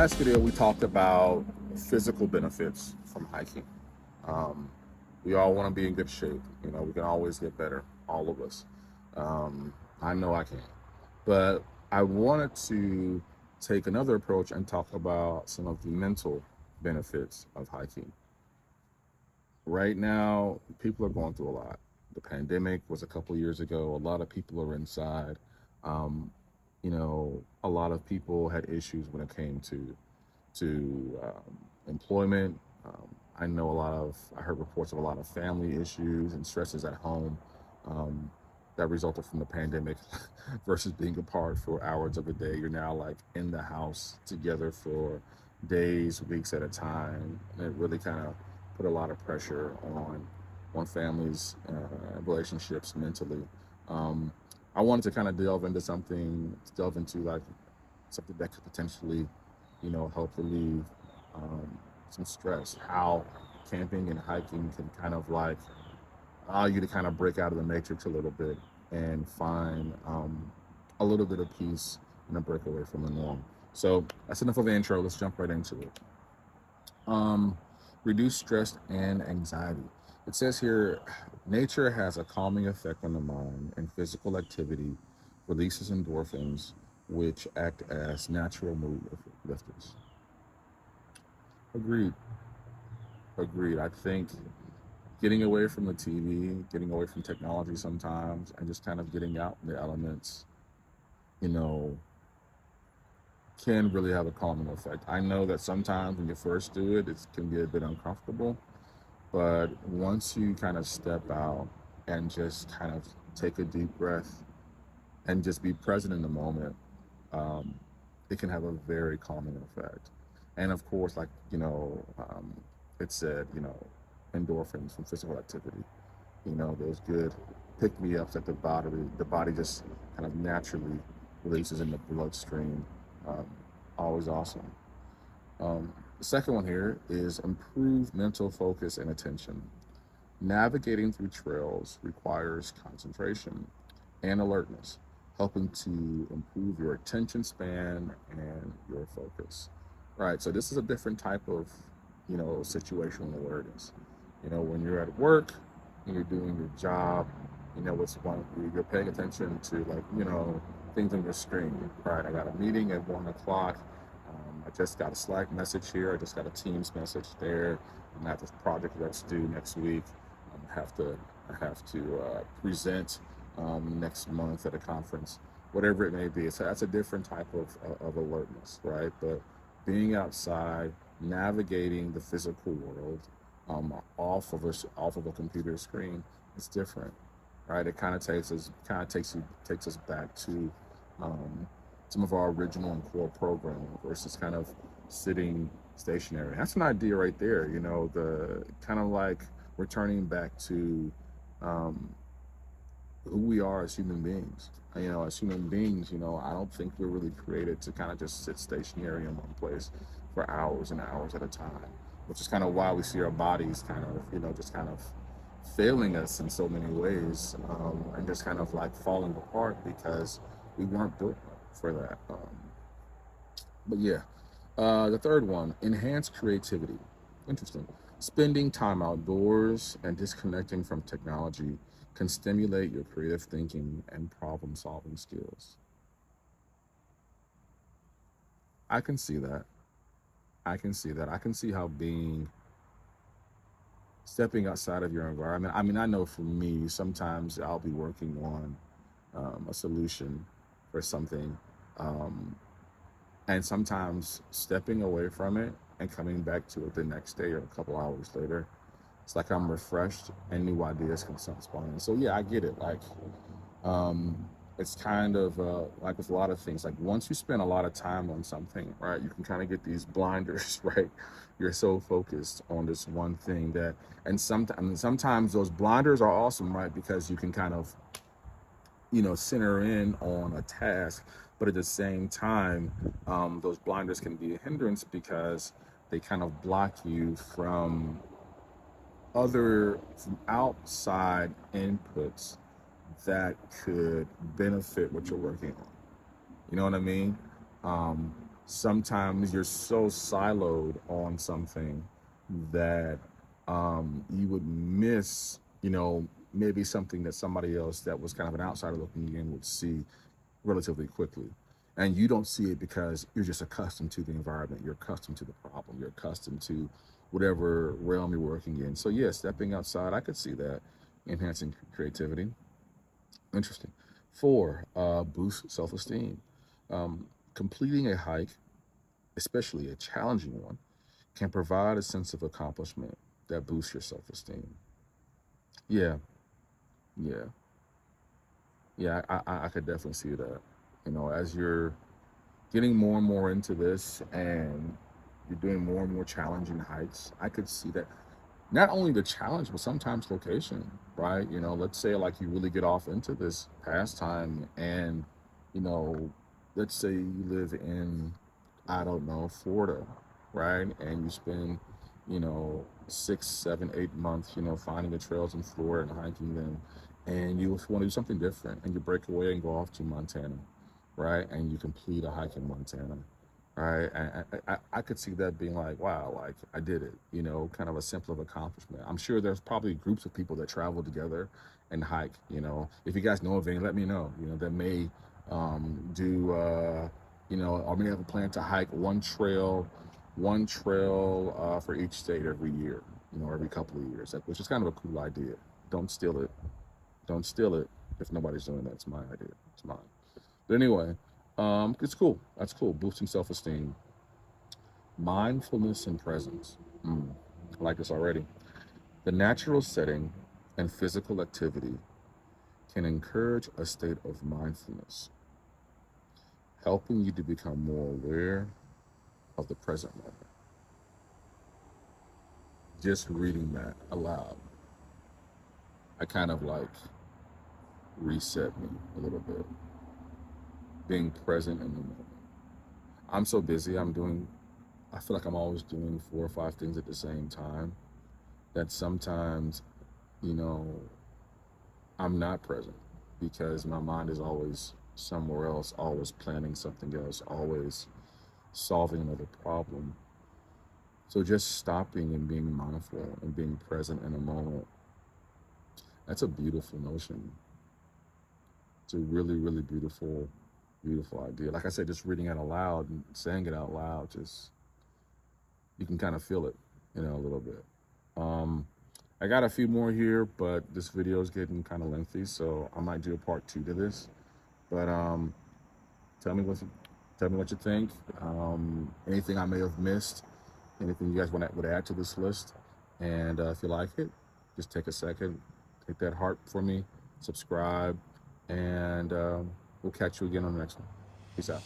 last video, we talked about physical benefits from hiking. Um, we all want to be in good shape. We can always get better, all of us. I know I can. But I wanted to take another approach and talk about some of the mental benefits of hiking. Right now, people are going through a lot. The pandemic was a couple years ago. A lot of people are inside. Um, a lot of people had issues when it came to employment. I know I heard reports of a lot of family issues and stresses at home um, that resulted from the pandemic versus being apart for hours of a day. You're now like in the house together for days, weeks at a time. And it really kind of put a lot of pressure on families, relationships mentally. Um, I wanted to kind of delve into like something that could potentially, help relieve um, some stress. How camping and hiking can kind of like allow you to kind of break out of the matrix a little bit and find a little bit of peace and a break away from the norm. So that's enough of the intro. Let's jump right into it. Um, Reduce stress and anxiety. It says here, nature has a calming effect on the mind, and physical activity releases endorphins, which act as natural lifters. Agreed. Agreed. I think getting away from the TV, getting away from technology sometimes, and just kind of getting out in the elements, you know, can really have a calming effect. I know that sometimes when you first do it, it can be a bit uncomfortable, but once you kind of step out and just kind of take a deep breath and just be present in the moment, um, it can have a very calming effect. And of course, like, it said, endorphins from physical activity, those good pick me ups that the body just kind of naturally releases in the bloodstream. Um, Always awesome. The second one here is improve mental focus and attention. Navigating through trails requires concentration and alertness, helping to improve your attention span and your focus. Right. So this is a different type of, situational awareness. When you're at work and you're doing your job, you're paying attention to like, things on your screen. Right. I got a meeting at 1 o'clock. I just got a Slack message here. I just got a Teams message there. And I have this project that's due next week. I have to present next month at a conference, whatever it may be. So that's a different type of alertness, right? But being outside, navigating the physical world off of a computer screen is different, right? It takes us back to um, some of our original and core programming versus kind of sitting stationary. That's an idea right there. The kind of like returning back to um, who we are as human beings. As human beings, I don't think we're really created to kind of just sit stationary in one place for hours and hours at a time, which is kind of why we see our bodies kind of, just kind of failing us in so many ways, and just kind of like falling apart because we weren't built for that. But yeah, the third one, enhance creativity. Interesting. Spending time outdoors and disconnecting from technology can stimulate your creative thinking and problem solving skills. I can see that. I can see that. I can see how stepping outside of your environment. I mean, I know for me, sometimes I'll be working on a solution for something. Um, And sometimes stepping away from it and coming back to it the next day or a couple hours later, it's like I'm refreshed and new ideas can start spawning. So yeah, I get it. Like, it's kind of like with a lot of things. Like once you spend a lot of time on something, right, you can kind of get these blinders, right? You're so focused on this one thing and sometimes those blinders are awesome, right? Because you can kind of center in on a task, but at the same time, those blinders can be a hindrance because they kind of block you from outside inputs that could benefit what you're working on. You know what I mean? sometimes you're so siloed on something that you would miss, maybe something that somebody else that was kind of an outsider looking in would see relatively quickly. And you don't see it because you're just accustomed to the environment, you're accustomed to the problem, you're accustomed to whatever realm you're working in. So, yeah, stepping outside, I could see that enhancing creativity. Interesting. Four, boost self esteem. Completing a hike, especially a challenging one, can provide a sense of accomplishment that boosts your self esteem. Yeah, yeah, yeah. I could definitely see that. As you're getting more and more into this and you're doing more and more challenging hikes, I could see that not only the challenge, but sometimes location, right? Let's say like you really get off into this pastime and, you know, let's say you live in, I don't know, Florida, right? And you spend, 6, 7, 8 months, finding the trails in Florida and hiking them. And you want to do something different and you break away and go off to Montana, right? And you complete a hike in Montana, right? And I could see that being like, wow, like I did it, kind of a simple of accomplishment. I'm sure there's probably groups of people that travel together and hike. If you guys know of any, let me know. That may do, or may have a plan to hike one trail for each state every year, every couple of years, which is kind of a cool idea. Don't steal it. Don't steal it. If nobody's doing that, it's my idea. It's mine. But anyway, it's cool. That's cool. Boosting self-esteem, mindfulness, and presence. I like this already. The natural setting and physical activity can encourage a state of mindfulness, helping you to become more aware of the present moment. Just reading that aloud, I kind of like reset me a little bit, being present in the moment. I'm so busy. I feel like I'm always doing 4 or 5 things at the same time that sometimes, you know, I'm not present because my mind is always somewhere else, always planning something else, always solving another problem. So just stopping and being mindful and being present in a moment, that's a beautiful notion. It's a really, really beautiful, beautiful idea. Like I said, just reading it aloud and saying it out loud, just you can kind of feel it, a little bit. Um, I got a few more here, but this video is getting kind of lengthy, so I might do a part 2 to this. But tell me what you, tell me what you think. Anything I may have missed, anything you guys would add to this list, and if you like it, just take a second, take that heart for me, subscribe, and we'll catch you again on the next one. Peace out.